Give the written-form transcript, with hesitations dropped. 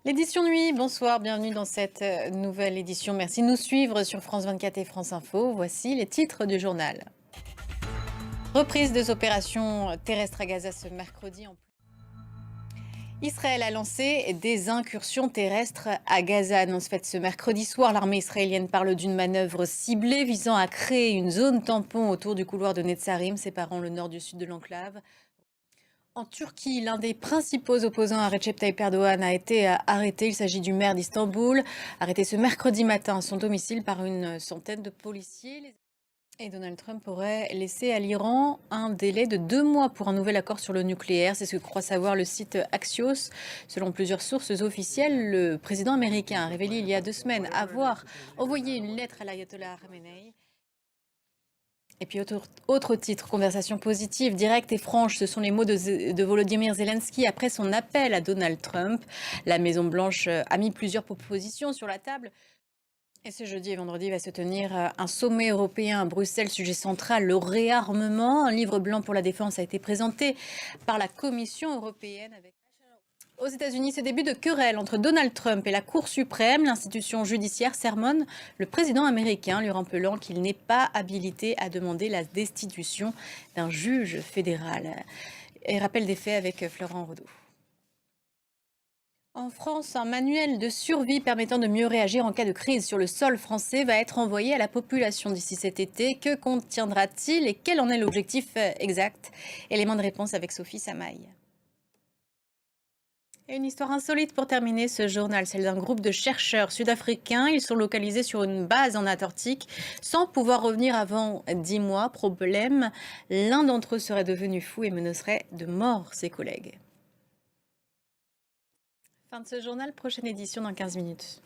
L'édition nuit, bonsoir, bienvenue dans cette nouvelle édition. Merci de nous suivre sur France 24 et France Info. Voici les titres du journal. Reprise des opérations terrestres à Gaza ce mercredi. Israël a lancé des incursions terrestres à Gaza. Annonce faite ce mercredi soir, l'armée israélienne parle d'une manœuvre ciblée visant à créer une zone tampon autour du couloir de Netzarim, séparant le nord du sud de l'enclave. En Turquie, l'un des principaux opposants à Recep Tayyip Erdogan a été arrêté. Il s'agit du maire d'Istanbul, arrêté ce mercredi matin à son domicile par une centaine de policiers. Et Donald Trump aurait laissé à l'Iran un délai de 2 mois pour un nouvel accord sur le nucléaire. C'est ce que croit savoir le site Axios. Selon plusieurs sources officielles, le président américain a révélé il y a 2 semaines avoir envoyé une lettre à l'ayatollah Khamenei. Et puis autre titre, conversation positive, directe et franche, ce sont les mots de Volodymyr Zelensky après son appel à Donald Trump. La Maison-Blanche a mis plusieurs propositions sur la table. Et ce jeudi et vendredi va se tenir un sommet européen à Bruxelles, sujet central, le réarmement. Un livre blanc pour la défense a été présenté par la Commission européenne. Aux États-Unis, ce début de querelle entre Donald Trump et la Cour suprême, l'institution judiciaire sermonne le président américain, lui rappelant qu'il n'est pas habilité à demander la destitution d'un juge fédéral. Et rappel des faits avec Florent Rodeau. En France, un manuel de survie permettant de mieux réagir en cas de crise sur le sol français va être envoyé à la population d'ici cet été. Que contiendra-t-il et quel en est l'objectif exact? Élément de réponse avec Sophie Samaï. Et une histoire insolite pour terminer ce journal, celle d'un groupe de chercheurs sud-africains. Ils sont localisés sur une base en Antarctique sans pouvoir revenir avant 10 mois. Problème, l'un d'entre eux serait devenu fou et menacerait de mort ses collègues. Fin de ce journal, prochaine édition dans 15 minutes.